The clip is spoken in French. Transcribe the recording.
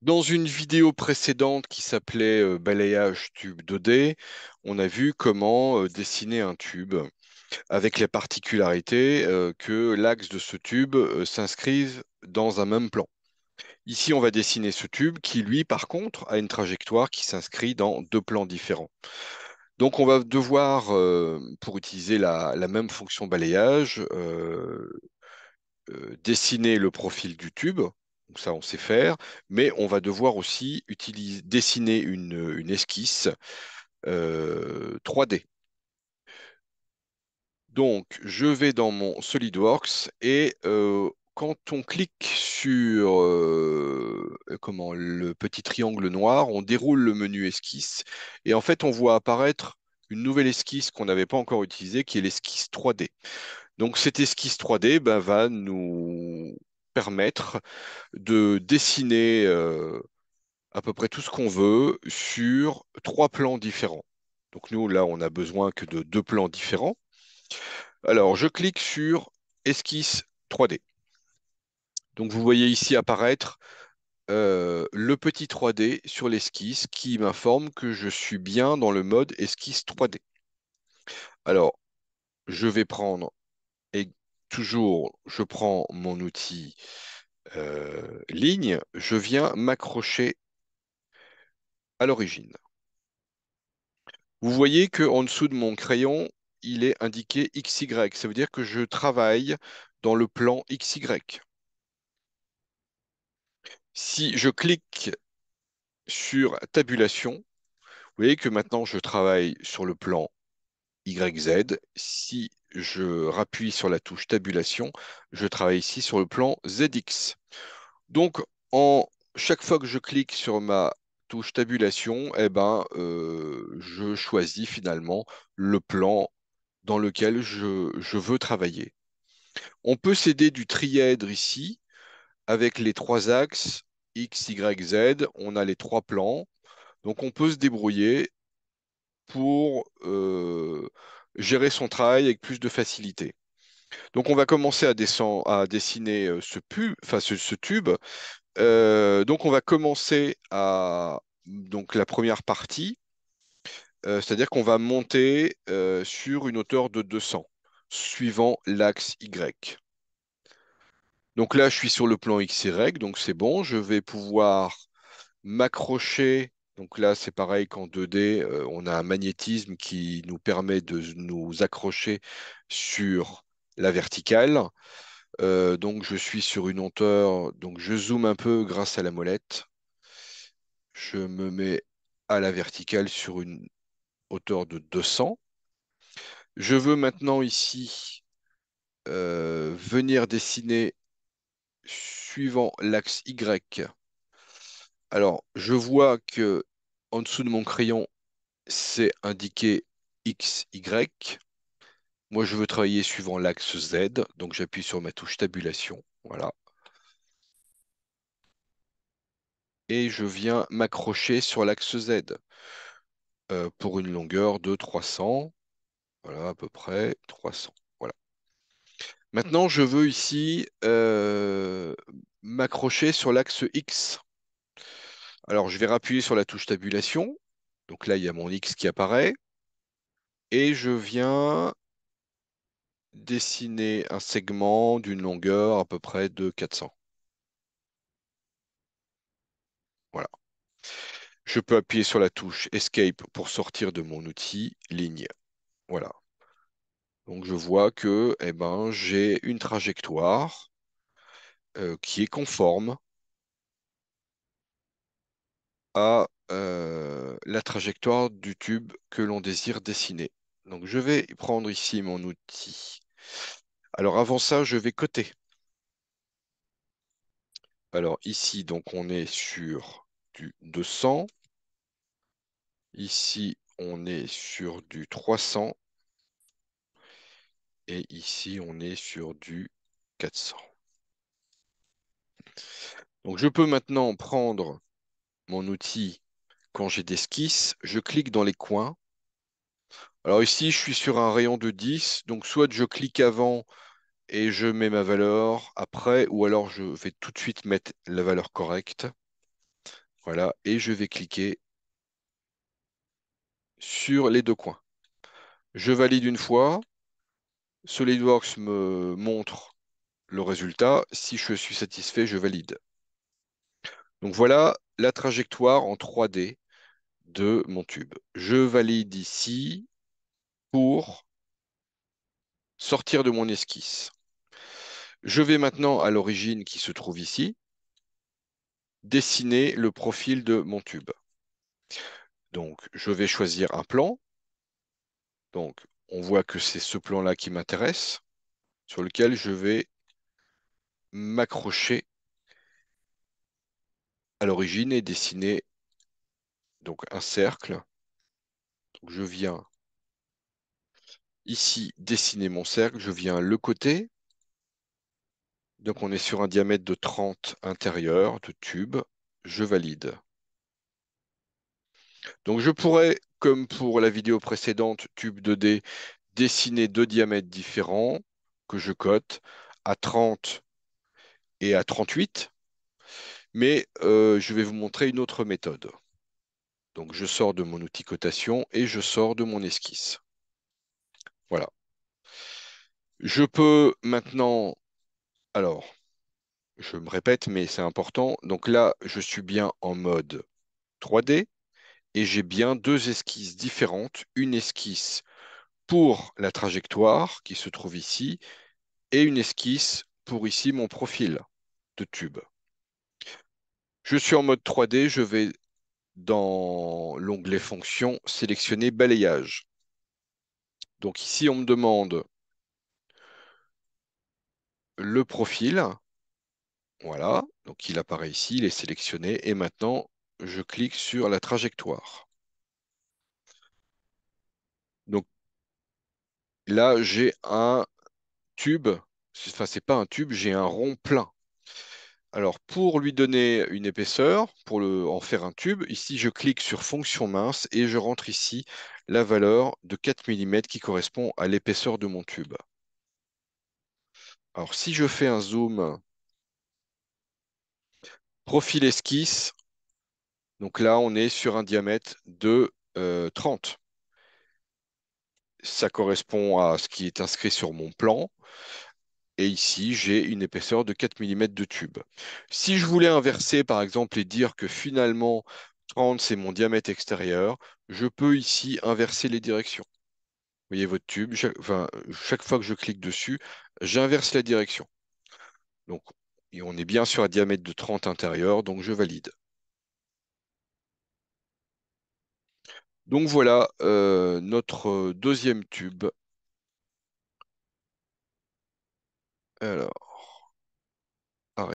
Dans une vidéo précédente qui s'appelait Balayage tube 2D, on a vu comment dessiner un tube avec la particularité que l'axe de ce tube s'inscrive dans un même plan. Ici, on va dessiner ce tube qui, lui, par contre, a une trajectoire qui s'inscrit dans deux plans différents. Donc, on va devoir, pour utiliser la même fonction balayage, dessiner le profil du tube. Donc ça, on sait faire, mais on va devoir aussi dessiner une esquisse 3D. Donc, je vais dans mon SolidWorks et quand on clique sur le petit triangle noir, on déroule le menu esquisse et en fait, on voit apparaître une nouvelle esquisse qu'on n'avait pas encore utilisée, qui est l'esquisse 3D. Donc, cette esquisse 3D va nous permettre de dessiner à peu près tout ce qu'on veut sur trois plans différents. Donc nous, là, on n'a besoin que de deux plans différents. Alors, je clique sur Esquisse 3D. Donc vous voyez ici apparaître le petit 3D sur l'esquisse qui m'informe que je suis bien dans le mode esquisse 3D. Alors, je vais prendre, et toujours, je prends mon outil ligne, je viens m'accrocher à l'origine. Vous voyez qu'en dessous de mon crayon, il est indiqué XY. Ça veut dire que je travaille dans le plan XY. Si je clique sur tabulation, vous voyez que maintenant je travaille sur le plan YZ. Si je rappuie sur la touche tabulation, je travaille ici sur le plan ZX. Donc, en chaque fois que je clique sur ma touche tabulation, je choisis finalement le plan dans lequel je veux travailler. On peut s'aider du trièdre ici avec les trois axes X, Y, Z. On a les trois plans. Donc on peut se débrouiller pour gérer son travail avec plus de facilité. Donc on va commencer à dessiner ce tube. Donc on va commencer donc la première partie, c'est-à-dire qu'on va monter sur une hauteur de 200, suivant l'axe Y. Donc là, je suis sur le plan XY, donc c'est bon. Je vais pouvoir m'accrocher. Donc là, c'est pareil qu'en 2D, on a un magnétisme qui nous permet de nous accrocher sur la verticale. Donc je suis sur une hauteur, donc je zoome un peu grâce à la molette. Je me mets à la verticale sur une hauteur de 200. Je veux maintenant ici venir dessiner suivant l'axe Y. Alors, je vois que en dessous de mon crayon, c'est indiqué X, Y. Moi, je veux travailler suivant l'axe Z, donc j'appuie sur ma touche tabulation. Voilà. Et je viens m'accrocher sur l'axe Z pour une longueur de 300. Voilà, à peu près 300. Voilà. Maintenant, je veux ici m'accrocher sur l'axe X. Alors, je vais appuyer sur la touche tabulation. Donc là, il y a mon X qui apparaît. Et je viens dessiner un segment d'une longueur à peu près de 400. Voilà. Je peux appuyer sur la touche Escape pour sortir de mon outil ligne. Voilà. Donc je vois que j'ai une trajectoire qui est conforme à la trajectoire du tube que l'on désire dessiner. Donc je vais prendre ici mon outil. Alors avant ça, je vais coter. Alors ici, donc on est sur du 200. Ici, on est sur du 300 et ici, on est sur du 400. Donc, je peux maintenant prendre mon outil quand j'ai des esquisses. Je clique dans les coins. Alors ici, je suis sur un rayon de 10. Donc, soit je clique avant et je mets ma valeur après, ou alors je vais tout de suite mettre la valeur correcte. Voilà, et je vais cliquer sur les deux coins. Je valide une fois. SolidWorks me montre le résultat. Si je suis satisfait, je valide. Donc voilà la trajectoire en 3D de mon tube. Je valide ici pour sortir de mon esquisse. Je vais maintenant à l'origine qui se trouve ici, dessiner le profil de mon tube. Donc je vais choisir un plan. Donc on voit que c'est ce plan-là qui m'intéresse, sur lequel je vais m'accrocher à l'origine et dessiner donc un cercle. Donc je viens ici dessiner mon cercle, je viens le côté. Donc on est sur un diamètre de 30 intérieur de tube. Je valide. Donc je pourrais, comme pour la vidéo précédente, tube 2D, dessiner deux diamètres différents que je cote à 30 et à 38. Mais je vais vous montrer une autre méthode. Donc je sors de mon outil cotation et je sors de mon esquisse. Voilà. Je peux maintenant, alors, je me répète, mais c'est important. Donc là, je suis bien en mode 3D et j'ai bien deux esquisses différentes. Une esquisse pour la trajectoire qui se trouve ici et une esquisse pour ici mon profil de tube. Je suis en mode 3D, je vais dans l'onglet Fonctions, sélectionner Balayage. Donc ici, on me demande le profil. Voilà, donc il apparaît ici, il est sélectionné. Et maintenant, je clique sur la trajectoire. Donc là, j'ai un tube. Enfin, c'est pas un tube, j'ai un rond plein. Alors, pour lui donner une épaisseur, pour en faire un tube, ici, je clique sur Fonction mince et je rentre ici la valeur de 4 mm qui correspond à l'épaisseur de mon tube. Alors, si je fais un zoom profil esquisse, donc là, on est sur un diamètre de 30. Ça correspond à ce qui est inscrit sur mon plan. Et ici, j'ai une épaisseur de 4 mm de tube. Si je voulais inverser, par exemple, et dire que finalement 30, c'est mon diamètre extérieur, je peux ici inverser les directions. Vous voyez votre tube, enfin, chaque fois que je clique dessus, j'inverse la direction. Donc, et on est bien sur un diamètre de 30 intérieur, donc je valide. Donc voilà notre deuxième tube. Alors,